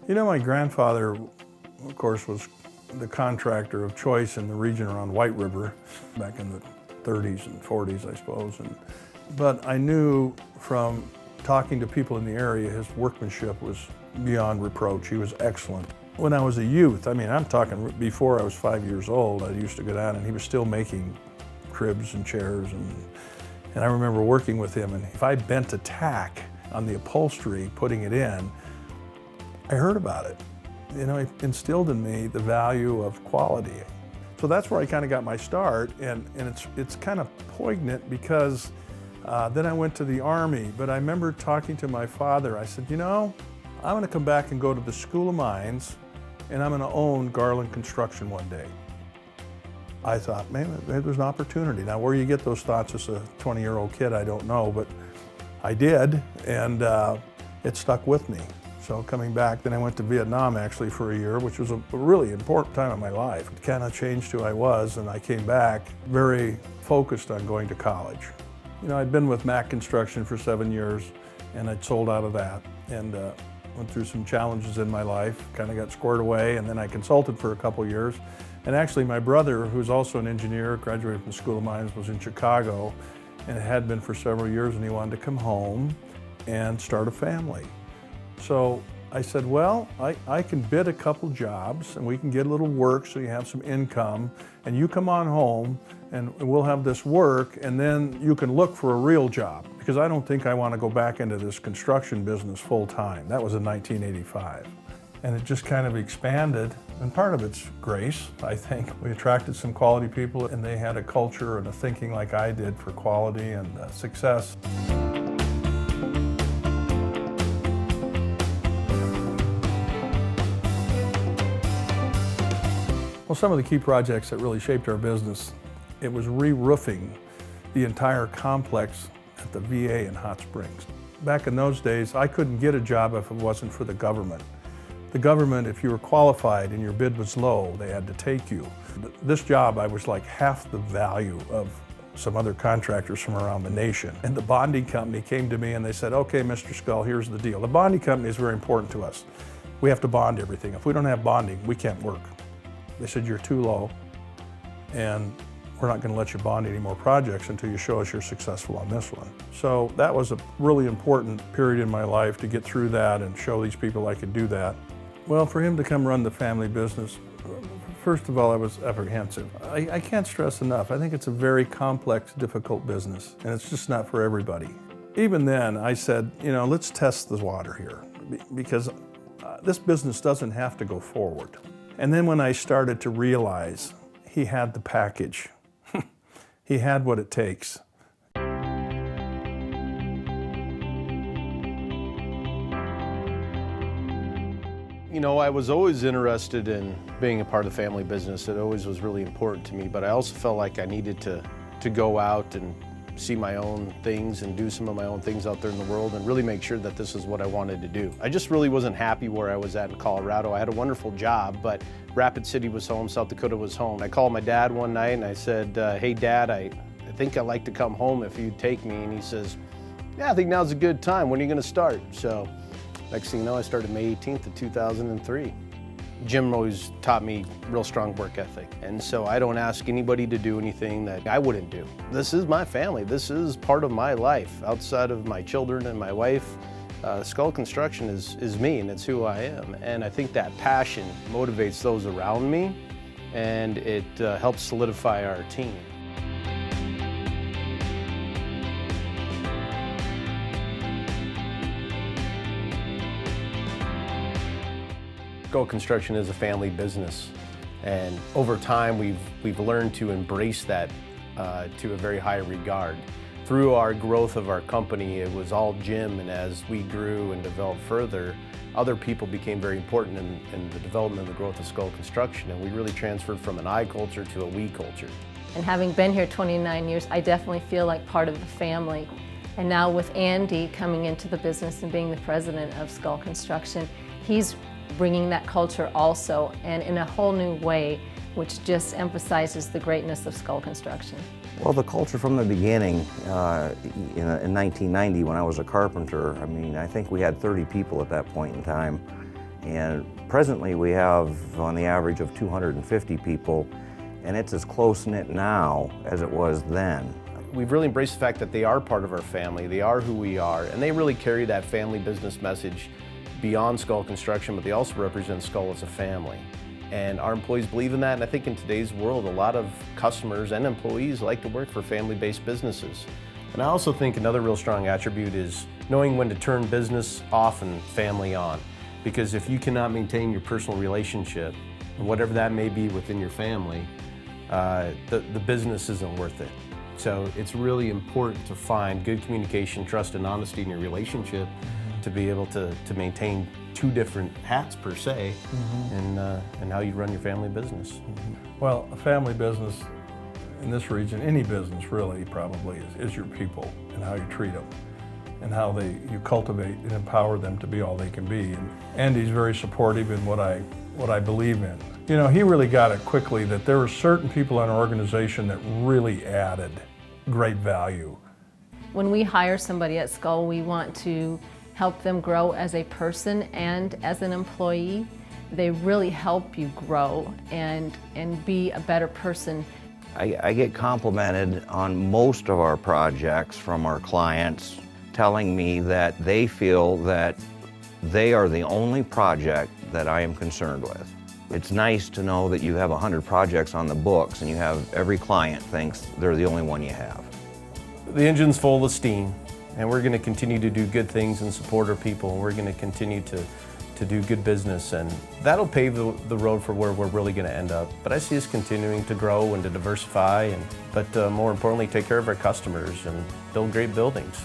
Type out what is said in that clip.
You know, my grandfather, of course, was the contractor of choice in the region around White River back in the 30s and 40s, I suppose. But I knew from talking to people in the area, his workmanship was beyond reproach. He was excellent. When I was a youth, I mean, I'm talking before I was 5 years old, I used to go down and he was still making cribs and chairs. And I remember working with him, and if I bent a tack on the upholstery, putting it in, I heard about it. You know, it instilled in me the value of quality. So that's where I kind of got my start, and it's kind of poignant because then I went to the Army, but I remember talking to my father. I said, you know, I'm going to come back and go to the School of Mines, and I'm going to own Garland Construction one day. I thought, man, there's an opportunity. Now, where you get those thoughts as a 20-year-old kid, I don't know, but I did, and it stuck with me. So coming back, then I went to Vietnam actually for a year, which was a really important time in my life. It kind of changed who I was, and I came back very focused on going to college. You know, I'd been with Mac Construction for 7 years, and I'd sold out of that, and went through some challenges in my life, kind of got squared away, and then I consulted for a couple years. And actually my brother, who's also an engineer, graduated from the School of Mines, was in Chicago, and had been for several years, and he wanted to come home and start a family. So I said, well, I can bid a couple jobs and we can get a little work so you have some income, and you come on home and we'll have this work, and then you can look for a real job, because I don't think I want to go back into this construction business full time. That was in 1985. And it just kind of expanded, and part of it's grace, I think. We attracted some quality people, and they had a culture and a thinking like I did for quality and success. Well, some of the key projects that really shaped our business, it was re-roofing the entire complex at the VA in Hot Springs. Back in those days, I couldn't get a job if it wasn't for the government. The government, if you were qualified and your bid was low, they had to take you. This job, I was like half the value of some other contractors from around the nation. And the bonding company came to me and they said, okay, Mr. Scull, here's the deal. The bonding company is very important to us. We have to bond everything. If we don't have bonding, we can't work. They said, you're too low, and we're not going to let you bond any more projects until you show us you're successful on this one. So that was a really important period in my life to get through that and show these people I could do that. Well, for him to come run the family business, first of all, I was apprehensive. I can't stress enough, I think it's a very complex, difficult business, and it's just not for everybody. Even then, I said, you know, let's test the water here, because this business doesn't have to go forward. And then when I started to realize he had the package, he had what it takes. You know, I was always interested in being a part of the family business. It always was really important to me, but I also felt like I needed to go out and see my own things and do some of my own things out there in the world and really make sure that this is what I wanted to do. I just really wasn't happy where I was at in Colorado. I had a wonderful job, but Rapid City was home, South Dakota was home. I called my dad one night and I said, hey Dad, I think I'd like to come home if you'd take me. And he says, yeah, I think now's a good time. When are you gonna start? So next thing you know, I started May 18th of 2003. Jim always taught me real strong work ethic, and so I don't ask anybody to do anything that I wouldn't do. This is my family. This is part of my life. Outside of my children and my wife, Scull Construction is me, and it's who I am. And I think that passion motivates those around me, and it helps solidify our team. Scull Construction is a family business, and over time we've learned to embrace that to a very high regard. Through our growth of our company, it was all Jim, and as we grew and developed further, other people became very important in the development and the growth of Scull Construction, and we really transferred from an I culture to a we culture. And having been here 29 years, I definitely feel like part of the family. And now with Andy coming into the business and being the president of Scull Construction, he's bringing that culture also, and in a whole new way, which just emphasizes the greatness of Scull Construction. Well, the culture from the beginning, in 1990 when I was a carpenter, I mean, I think we had 30 people at that point in time. And presently we have on the average of 250 people, and it's as close-knit now as it was then. We've really embraced the fact that they are part of our family, they are who we are, and they really carry that family business message beyond Scull Construction, but they also represent Scull as a family. And our employees believe in that, and I think in today's world, a lot of customers and employees like to work for family-based businesses. And I also think another real strong attribute is knowing when to turn business off and family on. Because if you cannot maintain your personal relationship, whatever that may be within your family, the business isn't worth it. So it's really important to find good communication, trust, and honesty in your relationship to be able to maintain two different hats per se, and how you run your family business. Well, a family business in this region, any business really probably is your people and how you treat them and how you cultivate and empower them to be all they can be. And Andy's very supportive in what I believe in. You know, he really got it quickly that there were certain people in our organization that really added great value. When we hire somebody at Scull, we want to help them grow as a person and as an employee. They really help you grow and be a better person. I get complimented on most of our projects from our clients telling me that they feel that they are the only project that I am concerned with. It's nice to know that you have 100 projects on the books and you have every client thinks they're the only one you have. The engine's full of steam, and we're going to continue to do good things and support our people, and we're going to continue to do good business, and that'll pave the road for where we're really going to end up. But I see us continuing to grow and to diversify, but more importantly, take care of our customers and build great buildings.